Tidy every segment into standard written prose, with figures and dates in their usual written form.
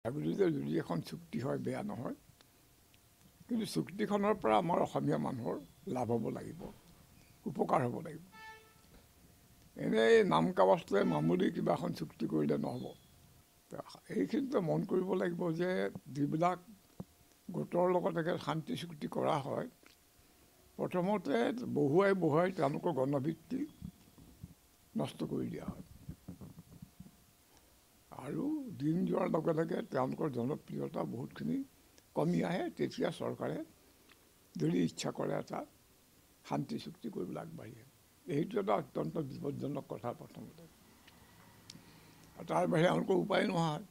ভাবিলোঁ যে যদি এখন চুক্তি হয় বেয়া নহয়, কিন্তু চুক্তিখনৰ পৰা আমাৰ অসমীয়া মানুহৰ লাভ হ'ব লাগিব, উপকাৰ হ'ব লাগিব। এনেই নাম কাৱাস্তে মামুলি কিবা এখন চুক্তি কৰিলে নহ'ব। এইখিনিতে মন কৰিব লাগিব যে যিবিলাক গোটৰ লগত শান্তি চুক্তি কৰা হয়, প্ৰথমতে বহুৱাই তেওঁলোকৰ গণভিত্তি নষ্ট কৰি দিয়া হয়, আৰু দিন যোৱাৰ লগে লগে তেওঁলোকৰ জনপ্ৰিয়তা বহুতখিনি কমি আহে। তেতিয়া চৰকাৰে যদি ইচ্ছা কৰে এটা শান্তি চুক্তি কৰিবলৈ আগবাঢ়ি আহে। এইটো এটা অত্যন্ত বিপদজনক কথা প্ৰথমতে। তাৰ বাহিৰে তেওঁলোকৰ উপায় নোহোৱা হয়।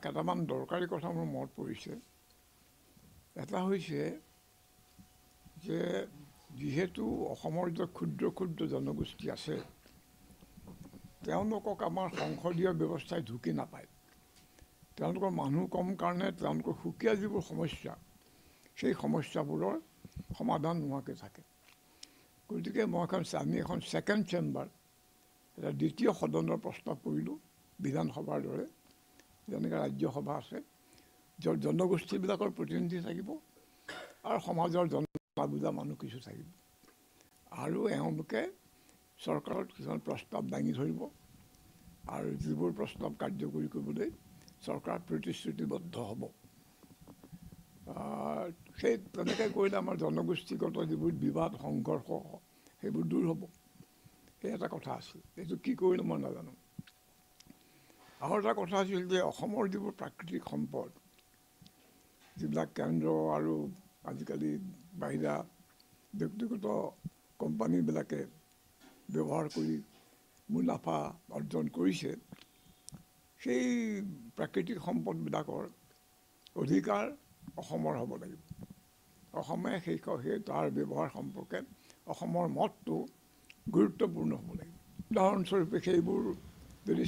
কেইটামান দৰকাৰী কথা মোৰ মনত পৰিছে। এটা হৈছে যে যিহেতু অসমৰ যে ক্ষুদ্ৰ ক্ষুদ্ৰ জনগোষ্ঠী আছে, তেওঁলোকক আমাৰ সংসদীয় ব্যৱস্থাই ঢুকি নাপায়। তেওঁলোকৰ মানুহ কম কাৰণে তেওঁলোকৰ সুকীয়া যিবোৰ সমস্যা, সেই সমস্যাবোৰৰ সমাধান নোহোৱাকৈ থাকে। গতিকে আমি এখন ছেকেণ্ড চেম্বাৰ, এটা দ্বিতীয় সদনৰ প্ৰস্তাৱ কৰিলোঁ, বিধানসভাৰ দৰে, যেনেকৈ ৰাজ্যসভা আছে, য'ত জনগোষ্ঠীবিলাকৰ প্ৰতিনিধি থাকিব আৰু সমাজৰ বুজা মানুহ কিছু থাকিব, আৰু এওঁলোকে চৰকাৰত কিছুমান প্ৰস্তাৱ দাঙি ধৰিব, আৰু যিবোৰ প্ৰস্তাৱ কাৰ্যকৰী কৰিবলৈ চৰকাৰ প্ৰতিশ্ৰুতিবদ্ধ হ'ব। সেই তেনেকৈ কৰিলে আমাৰ জনগোষ্ঠীগত যিবোৰ বিবাদ সংঘৰ্ষ সেইবোৰ দূৰ হ'ব। সেই এটা কথা আছিল। এইটো কি কৰিলোঁ মই নাজানো। আৰু এটা কথা আছিল যে অসমৰ যিবোৰ প্ৰাকৃতিক সম্পদ, যিবিলাক কেন্দ্ৰ আৰু আজিকালি বাহিৰা ব্যক্তিগত কোম্পানীবিলাকে ব্যৱহাৰ কৰি মুনাফা অৰ্জন কৰিছে, সেই প্ৰাকৃতিক সম্পদবিলাকৰ অধিকাৰ অসমৰ হ'ব লাগিব। অসমে সেই তাৰ ব্যৱহাৰ সম্পৰ্কে অসমৰ মতটো গুৰুত্বপূৰ্ণ হ'ব লাগিব। উদাহৰণস্বৰূপে সেইবোৰ যদি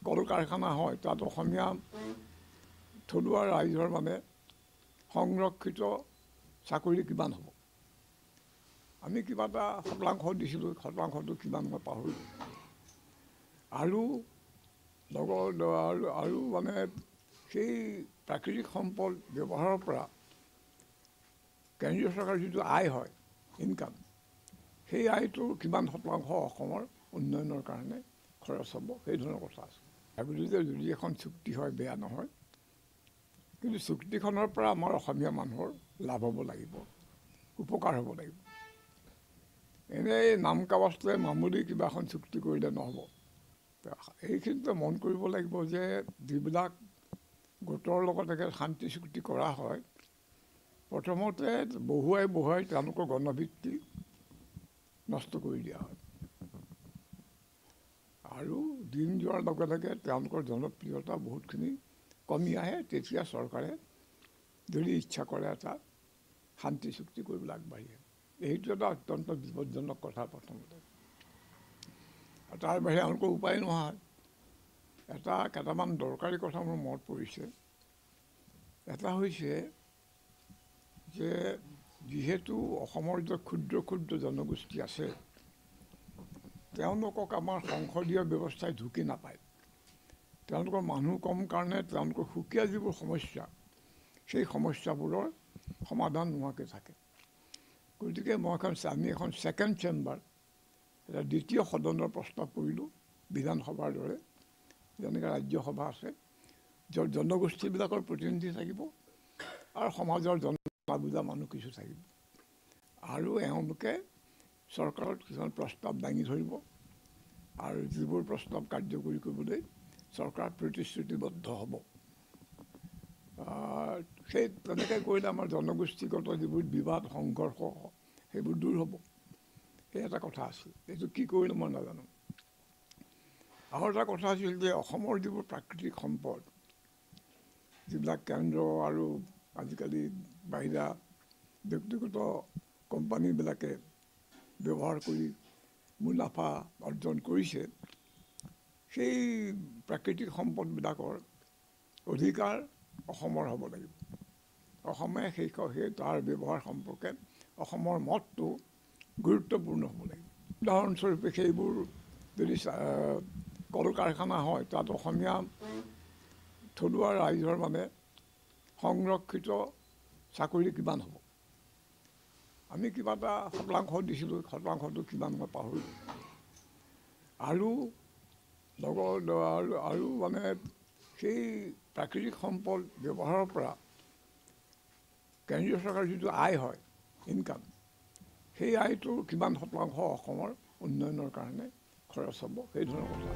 কল কাৰখানা হয়, তাত অসমীয়া থলুৱা ৰাইজৰ সংৰক্ষিত চাকৰি কিমান হ'ব? আমি কিবা এটা শতাংশ দিছিলোঁ, শতাংশটো কিমান মই পাহৰিলোঁ। আৰু সেই প্ৰাকৃতিক সম্পদ ব্যৱহাৰৰ পৰা কেন্দ্ৰীয় চৰকাৰৰ যিটো আয় হয়, ইনকাম, সেই আয়টোৰ কিমান শতাংশ অসমৰ উন্নয়নৰ কাৰণে খৰচ হ'ব, সেই ধৰণৰ কথা আছে। ভাবিলোঁ যে যদি এখন চুক্তি হয় বেয়া নহয়, কিন্তু চুক্তিখনৰ পৰা আমাৰ অসমীয়া মানুহৰ লাভ হ'ব লাগিব, উপকাৰ হ'ব লাগিব। এনেই নাম কাৱাস্তে মামুলি কিবা এখন চুক্তি কৰিলে নহ'ব। এইখিনিতে মন কৰিব লাগিব যে যিবিলাক গোটৰ লগত শান্তি চুক্তি কৰা হয়, প্ৰথমতে বহুৱাই তেওঁলোকৰ গণভিত্তি নষ্ট কৰি দিয়া হয়, আৰু দিন যোৱাৰ লগে লগে তেওঁলোকৰ জনপ্ৰিয়তা বহুতখিনি কমি আহে। তেতিয়া চৰকাৰে যদি ইচ্ছা কৰে এটা শান্তি চুক্তি কৰিবলৈ আগবাঢ়ি আহে। এইটো এটা অত্যন্ত বিপদজনক কথা প্ৰথমতে। তাৰ বাহিৰে তেওঁলোকৰ উপায় নোহোৱা হয়। কেইটামান দৰকাৰী কথা মোৰ মনত পৰিছে। এটা হৈছে যে যিহেতু অসমৰ যে ক্ষুদ্ৰ ক্ষুদ্ৰ জনগোষ্ঠী আছে, তেওঁলোকক আমাৰ সংসদীয় ব্যৱস্থাই ঢুকি নাপায়। তেওঁলোকৰ মানুহ কম কাৰণে তেওঁলোকৰ সুকীয়া যিবোৰ সমস্যা, সেই সমস্যাবোৰৰ সমাধান নোহোৱাকৈ থাকে। গতিকে আমি এখন ছেকেণ্ড চেম্বাৰ, এটা দ্বিতীয় সদনৰ প্ৰস্তাৱ কৰিলোঁ, বিধানসভাৰ দৰে, যেনেকৈ ৰাজ্যসভা আছে, য'ত জনগোষ্ঠীবিলাকৰ প্ৰতিনিধি থাকিব আৰু সমাজৰ বুজা মানুহ কিছু থাকিব, আৰু এওঁলোকে চৰকাৰত কিছুমান প্ৰস্তাৱ দাঙি ধৰিব, আৰু যিবোৰ প্ৰস্তাৱ কাৰ্যকৰী কৰিবলৈ চৰকাৰ প্ৰতিশ্ৰুতিবদ্ধ হ'ব। সেই তেনেকৈ কৰিলে আমাৰ জনগোষ্ঠীগত যিবোৰ বিবাদ সংঘৰ্ষ সেইবোৰ দূৰ হ'ব। সেই এটা কথা আছিল। এইটো কি কৰিলোঁ মই নাজানো। আৰু এটা কথা আছিল যে অসমৰ যিবোৰ প্ৰাকৃতিক সম্পদ, যিবিলাক কেন্দ্ৰ আৰু আজিকালি বাহিৰা ব্যক্তিগত কোম্পানীবিলাকে ব্যৱহাৰ কৰি মুনাফা অৰ্জন কৰিছে, সেই প্ৰাকৃতিক সম্পদবিলাকৰ অধিকাৰ অসমৰ হ'ব লাগিব। অসমে সেই তাৰ ব্যৱহাৰ সম্পৰ্কে অসমৰ মতটো গুৰুত্বপূৰ্ণ হ'ব লাগিব। উদাহৰণস্বৰূপে সেইবোৰ যদি কল কাৰখানা হয়, তাত অসমীয়া থলুৱা ৰাইজৰ মানে সংৰক্ষিত চাকৰি কিমান হ'ব আমি কিবা এটা শতাংশ দিছিলোঁ শতাংশটো কিমান মই পাহৰিলোঁ আৰু লগত আৰু মানে সেই প্ৰাকৃতিক সম্পদ ব্যৱহাৰৰ পৰা কেন্দ্ৰীয় চৰকাৰৰ যিটো আয় হয় ইনকাম সেই আয়টোৰ কিমান শতাংশ অসমৰ উন্নয়নৰ কাৰণে খৰচ হ'ব সেই ধৰণৰ কথা